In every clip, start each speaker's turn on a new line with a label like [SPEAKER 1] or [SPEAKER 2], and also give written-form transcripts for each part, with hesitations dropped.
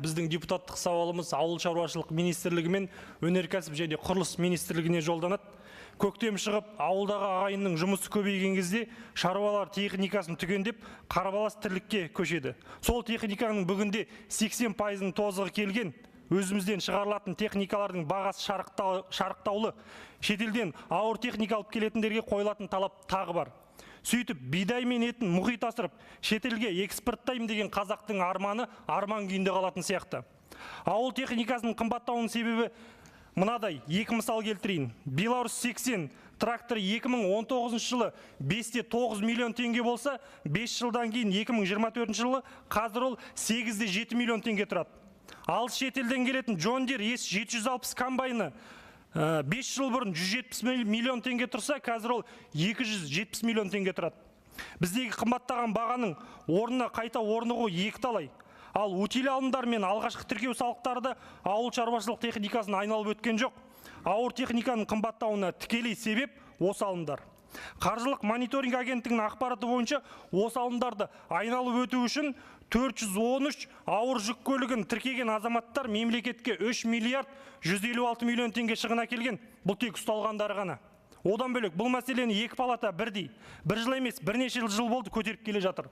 [SPEAKER 1] біздің депутаттық сауалымыз ауыл шаруашылық министрлігі мен өнеркәсіп және құрылыс министрлігіне жолданады. Көктем шығып, ауылдағы ағайынның жұмысы көбейген кезде шаруалар техникасын түгендеп, қарбалас тірлікке көшеді. Сол техниканың бүгінде 80%-ның тозығы келген, өзімізден шығарылатын техникалардың бағасы шарықтаулы, шетелден ауыр техника алып келетіндерге қойылатын талап тағы бар. Сөйтіп, бидай мен етін мұхит асырып, шетелге экспорттаймын деген қазақтың арманы арман күйінде қалатын сияқты. Ауыл техникасының қымбаттауының себебі мынадай, екі мысал келтірейін. Беларусь 80 трактор 2019 жылы 5,9 миллион теңге болса, 5 жылдан кейін 2024 жылы қазір ол 8,7 миллион теңге тұрады. Ал шетелден келетін John Deere S760 комбайны 5 жыл бұрын 170 миллион теңге тұрса, қазір ол 270 миллион теңге тұрады. Біздегі қымбаттаған бағаның орнына қайта орнығу екі талай. Ал утиль алымдар мен алғашқы тіркеу салықтары да ауыл шаруашылық техникасын айналып өткен жоқ. Ауыр техниканың қымбаттауына тікелей себеп осы алымдар. Қаржылық мониторинг агенттігінің ақпараты бойынша осы алымдарды айналып өту үшін 413 ауыр жүк көлігін тіркеген азаматтар мемлекетке 3 миллиард 156 миллион теңге шығын әкелген. Бұл тек ұсталғандары ғана. Одан бөлек бұл мәселені екі палата бірдей, бір жыл емес, бірнеше жыл болды көтеріп келе жатыр.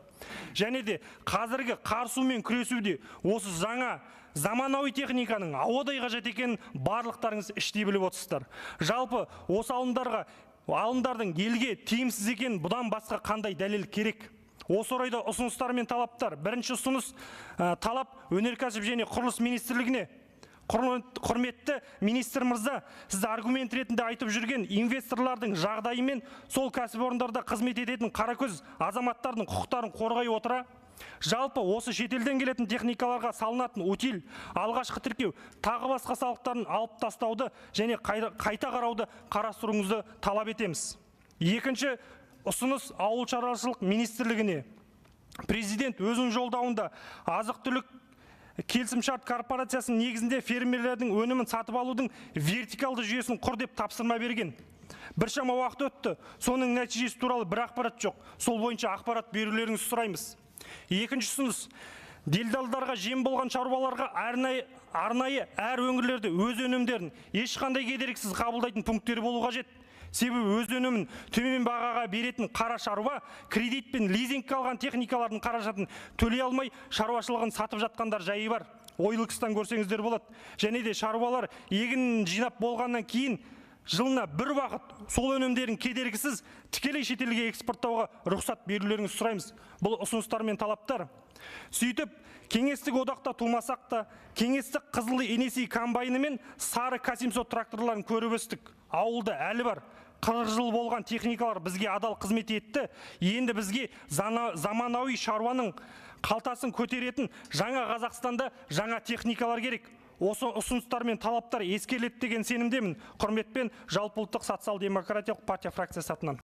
[SPEAKER 1] Және де қазіргі қар сумен күресуде осы жаңа заманауи техниканың ауадай қажет екенін барлықтарыңыз іштей біліп отырсыздар. Жалпы осы алымдардың елге тиімсіз екенін бұдан басқа қандай дәлел керек? Осы орайда ұсыныстар мен талаптар. Бірінші ұсыныс талап өнеркәсіп және құрылыс министрлігіне. Құрметті министр мырза, сіз аргумент ретінде айтып жүрген инвесторлардың жағдайы мен сол кәсіпорындарда қызмет ететін қаракөз азаматтардың құқықтарын қорғай отыра, жалпы осы шетелден келетін техникаларға салынатын утиль, алғашқы тіркеу, тағы басқа салықтарын алып тастауды және қайта қарауды қарастыруыңызды талап етеміз. Екінші ұсыныс ауыл шаруашылық министрлігіне. Президент өзінің жолдауында азық-түлік келісімшарт корпорациясының негізінде фермерлердің өнімін сатып алудың вертикалды жүйесін құр деп тапсырма берген. Біршама уақыт өтті, соның нәтижесі туралы бір ақпарат жоқ. Сол бойынша ақпарат берулеріңізді сұраймыз. Екінші ұсыныс, делдалдарға жем болған шаруаларға арнайы әр өңірлерде өз өнімдерін ешқандай кедергісіз қабылдайтын пункттері болу қажет. Себебі өз өнімін төмен бағаға беретін қара шаруа кредит пен лизингке алған техникалардың қаражатын төлей алмай шаруашылығын сатып жатқандар жайы бар. Ойлықыстан көрсеңіздер болады. Және де шаруалар егін жинап болғаннан кейін жылына бір уақыт сол өнімдерін кедергісіз тікелей шетелге экспорттауға рұқсат берулеріңізді сұраймыз. Бұл ұсыныстар мен талаптар. Сөйтіп, кеңестік одақта тумасақ та, кеңестік қызыл енесей комбайны мен сары К700 тракторларын көріп өстік. Ауылда әлі бар. 40 жыл болған техникалар бізге адал қызмет етті. Енді бізге заманауи шаруаның қалтасын көтеретін жаңа Қазақстанда жаңа техникалар керек. Осы ұсыныстар мен талаптар ескеріледі деген сенімдемін. Құрметпен Жалпыұлттық социал-демократиялық партия фракциясы атынан.